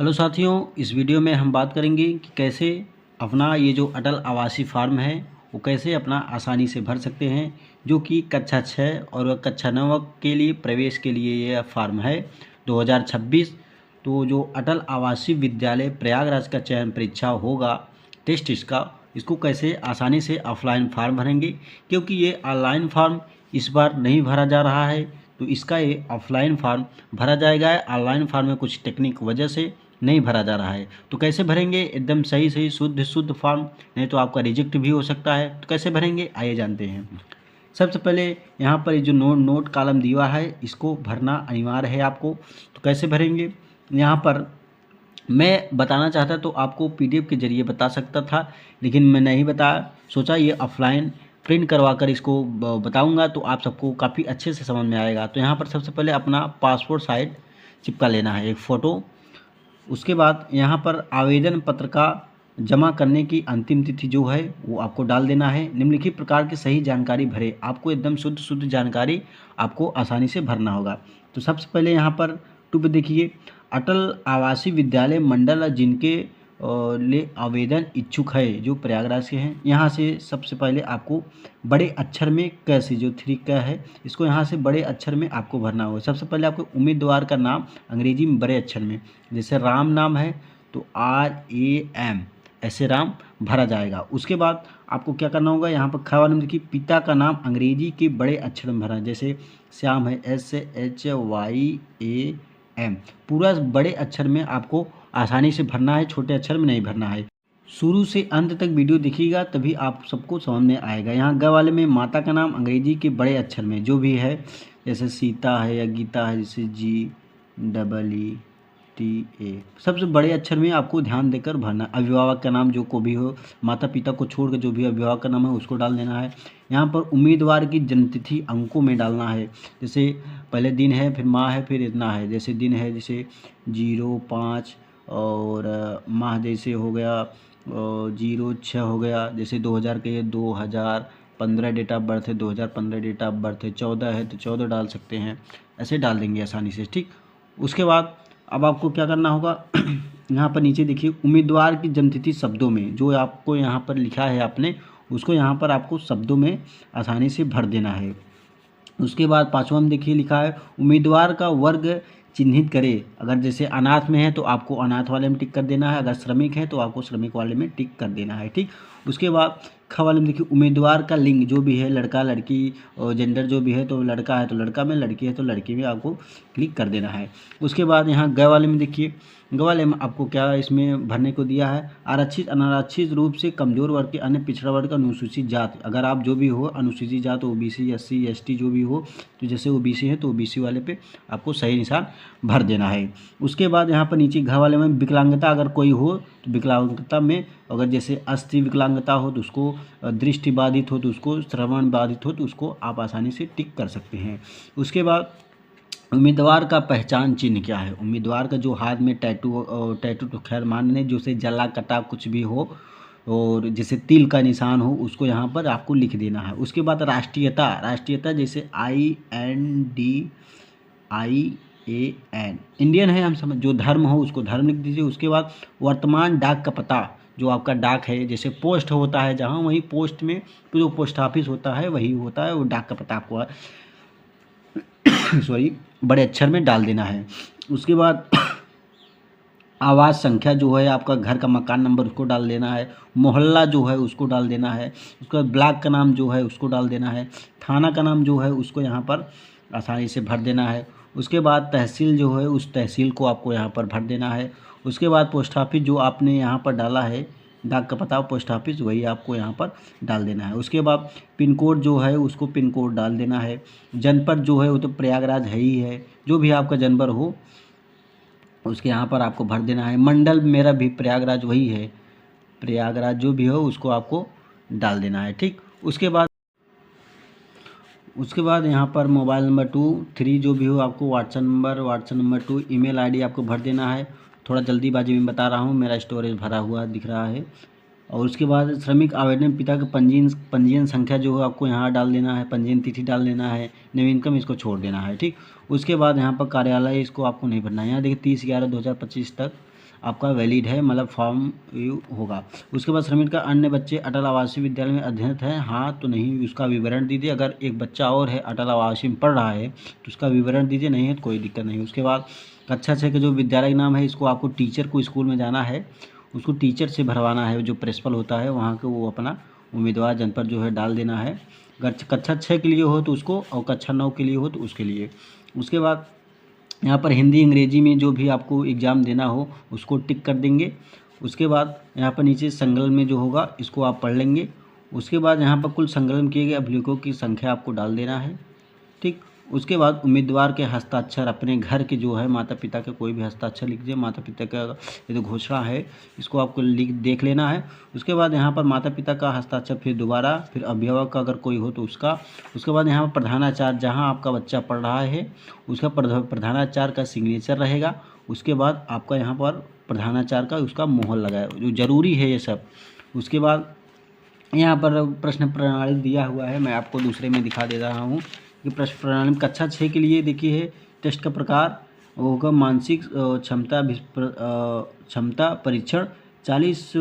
Hello साथियों, इस video में हम बात करेंगे कि कैसे अपना ये जो अटल आवासीय फॉर्म है वो कैसे अपना आसानी से भर सकते हैं, जो कि कक्षा 6 और कक्षा 9 के लिए प्रवेश के लिए यह फॉर्म है 2026। तो जो अटल आवासीय विद्यालय प्रयागराज का चयन परीक्षा होगा, टेस्ट इसको कैसे आसानी से ऑफलाइन फॉर्म भरेंगे, क्योंकि ये ऑनलाइन फॉर्म इस बार नहीं भरा जा रहा है। तो इसका ये ऑफलाइन फॉर्म भरा जाएगा। ऑनलाइन फॉर्म में कुछ टेक्निक वजह से नहीं भरा जा रहा है। तो कैसे भरेंगे एकदम सही सही शुद्ध फॉर्म, नहीं तो आपका रिजेक्ट भी हो सकता है। तो कैसे भरेंगे आइए जानते हैं। सबसे पहले यहाँ पर ये जो नोट कॉलम दिया है इसको भरना अनिवार्य है आपको। तो कैसे भरेंगे, यहाँ पर मैं बताना चाहता तो आपको पीडीएफ के जरिए बता सकता था, लेकिन मैं नहीं बताया। सोचा ये ऑफलाइन प्रिंट करवा कर इसको बताऊंगा तो आप सबको काफ़ी अच्छे से समझ में आएगा। तो यहाँ पर सबसे पहले अपना पासपोर्ट साइज चिपका लेना है, एक फ़ोटो। उसके बाद यहाँ पर आवेदन पत्र का जमा करने की अंतिम तिथि जो है वो आपको डाल देना है। निम्नलिखित प्रकार की सही जानकारी भरे, आपको एकदम शुद्ध जानकारी आपको आसानी से भरना होगा। तो सबसे पहले यहाँ पर टू पे देखिए, अटल आवासीय विद्यालय मंडल जिनके लिए आवेदन इच्छुक है जो प्रयागराज के हैं, यहाँ से सबसे पहले आपको बड़े अक्षर में कैसे जो 3 का है इसको यहाँ से बड़े अक्षर में आपको भरना होगा। सबसे पहले आपको उम्मीदवार का नाम अंग्रेजी में बड़े अक्षर में, जैसे राम नाम है तो RAM ऐसे राम भरा जाएगा। उसके बाद आपको क्या करना होगा, यहाँ पर ख वाले में देखिए पिता का नाम अंग्रेजी के बड़े अक्षर में भरना है, जैसे श्याम है SHYAM, पूरा बड़े अक्षर में आपको आसानी से भरना है, छोटे अक्षर में नहीं भरना है। शुरू से अंत तक वीडियो देखिएगा तभी आप सबको समझ में आएगा। यहाँ ग वाले में माता का नाम अंग्रेजी के बड़े अक्षर में जो भी है, जैसे सीता है या गीता है, जैसे GEETA, सबसे बड़े अक्षर में आपको ध्यान देकर भरना। अभिभावक का नाम जो को भी हो, माता पिता को छोड़कर जो भी अभिभावक का नाम है उसको डाल देना है। यहाँ पर उम्मीदवार की जन्मतिथि अंकों में डालना है, जैसे पहले दिन है फिर माह है फिर इतना है, जैसे दिन है जैसे 05 और माह जैसे हो गया 06 हो गया, जैसे 2000 के 2015 डेट ऑफ बर्थ है, 2015 डेट ऑफ बर्थ है, 14 है तो 14 डाल सकते हैं, ऐसे डाल देंगे आसानी से। ठीक, उसके बाद अब आपको क्या करना होगा यहाँ पर नीचे देखिए उम्मीदवार की जन्मतिथि शब्दों में जो आपको यहाँ पर लिखा है आपने, उसको यहाँ पर आपको शब्दों में आसानी से भर देना है। उसके बाद पाँचवा में देखिए लिखा है उम्मीदवार का वर्ग चिन्हित करें। अगर जैसे अनाथ में है तो आपको अनाथ वाले में टिक कर देना है, अगर श्रमिक है तो आपको श्रमिक वाले में टिक कर देना है। ठीक, उसके बाद ख वाले में देखिए उम्मीदवार का लिंग जो भी है, लड़का लड़की और जेंडर जो भी है, तो लड़का है तो लड़का में, लड़की है तो लड़की में आपको क्लिक कर देना है। उसके बाद यहाँ ग वाले में देखिए, ग वाले में आपको क्या इसमें भरने को दिया है, आरक्षित अनारक्षित रूप से कमजोर वर्ग के अन्य पिछड़ा वर्ग का अनुसूचित जात। अगर आप जो भी हो अनुसूचित जात OBC SC ST जो भी हो, तो जैसे OBC है तो OBC वाले पे आपको सही निशान भर देना है। उसके बाद यहाँ पर नीचे घ वाले में विकलांगता अगर कोई हो तो विकलांगता में, अगर जैसे अस्थि विकलांगता हो तो उसको, दृष्टि बाधित हो तो उसको, श्रवण बाधित हो तो उसको आप आसानी से टिक कर सकते हैं। उसके बाद उम्मीदवार का पहचान चिन्ह क्या है, उम्मीदवार का जो हाथ में टैटू तो खैर मान लें, जैसे जला कटा कुछ भी हो और जैसे तिल का निशान हो उसको यहाँ पर आपको लिख देना है। उसके बाद राष्ट्रीयता जैसे INDIAN इंडियन है हम समझ, जो धर्म हो उसको धर्म लिख दीजिए। उसके बाद वर्तमान डाक का पता, जो आपका डाक है, जैसे पोस्ट होता है जहाँ, वहीं पोस्ट में तो जो पोस्ट ऑफिस होता है वही होता है, वो डाक का पता आपको सॉरी बड़े अक्षर में डाल देना है। उसके बाद आवास संख्या जो है, आपका घर का मकान नंबर उसको डाल देना है, मोहल्ला जो है उसको डाल देना है। उसके बाद ब्लॉक का नाम जो है उसको डाल देना है, थाना का नाम जो है उसको यहाँ पर आसानी से भर देना है। उसके बाद तहसील जो है उस तहसील को आपको यहाँ पर भर देना है। उसके बाद पोस्ट ऑफिस जो आपने यहाँ पर डाला है, डाक का पता पोस्ट ऑफिस, वही आपको यहाँ पर डाल देना है। उसके बाद पिन कोड जो है उसको पिन कोड डाल देना है। जनपद जो है वो तो प्रयागराज है ही है, जो भी आपका जनपद हो उसके यहाँ पर आपको भर देना है। मंडल मेरा भी प्रयागराज वही है, प्रयागराज जो भी हो उसको आपको डाल देना है। ठीक, उसके बाद यहाँ पर मोबाइल नंबर 2 3 जो भी हो आपको, व्हाट्सएप नंबर 2, ईमेल आईडी आपको भर देना है। थोड़ा जल्दीबाजी में बता रहा हूँ, मेरा स्टोरेज भरा हुआ दिख रहा है। और उसके बाद श्रमिक आवेदन पिता का पंजीयन संख्या जो है आपको यहाँ डाल देना है, पंजीयन तिथि डाल देना है, नवीनतम इसको छोड़ देना है। ठीक, उसके बाद यहाँ पर कार्यालय इसको आपको नहीं भरना है। यहाँ देखिए 30/11/2025 तक आपका वैलिड है, मतलब फॉर्म होगा। उसके बाद श्रमिक का अन्य बच्चे अटल आवासीय विद्यालय में अध्ययनरत हैं, हाँ तो नहीं, उसका विवरण दीजिए। अगर एक बच्चा और है अटल आवासीय में पढ़ रहा है तो उसका विवरण दीजिए, नहीं है तो कोई दिक्कत नहीं। उसके बाद कक्षा 6 का जो विद्यालय का नाम है, इसको आपको टीचर को स्कूल में जाना है, उसको टीचर से भरवाना है, जो प्रिंसिपल होता है वहाँ के, वो अपना उम्मीदवार जनपद जो है डाल देना है। अगर कक्षा 6 के लिए हो तो उसको, और कक्षा 9 के लिए हो तो उसके लिए। उसके बाद यहाँ पर हिंदी अंग्रेजी में जो भी आपको एग्ज़ाम देना हो उसको टिक कर देंगे। उसके बाद यहाँ पर नीचे संकलन में जो होगा इसको आप पढ़ लेंगे। उसके बाद यहाँ पर कुल संकलन किए गए अभिलेखों की संख्या आपको डाल देना है। ठीक, उसके बाद उम्मीदवार के हस्ताक्षर, अपने घर के जो है माता पिता के कोई भी हस्ताक्षर लिख दीजिए। माता पिता का ये जो घोषणा है इसको आपको देख लेना है। उसके बाद यहाँ पर माता पिता का हस्ताक्षर, फिर दोबारा, फिर अभिभावक का अगर कोई हो तो उसका। उसके बाद यहाँ पर प्रधानाचार्य, जहाँ आपका बच्चा पढ़ रहा है उसका प्रधानाचार्य का सिग्नेचर रहेगा। उसके बाद आपका यहाँ पर प्रधानाचार्य का उसका मोहर लगाए, जो ज़रूरी है ये सब। उसके बाद यहाँ पर प्रश्न प्रणाली दिया हुआ है, मैं आपको दूसरे में दिखा दे रहा हूँ कि प्रश्न प्रणाली में कक्षा 6 के लिए देखिए है टेस्ट का प्रकार होगा मानसिक क्षमता परीक्षण 40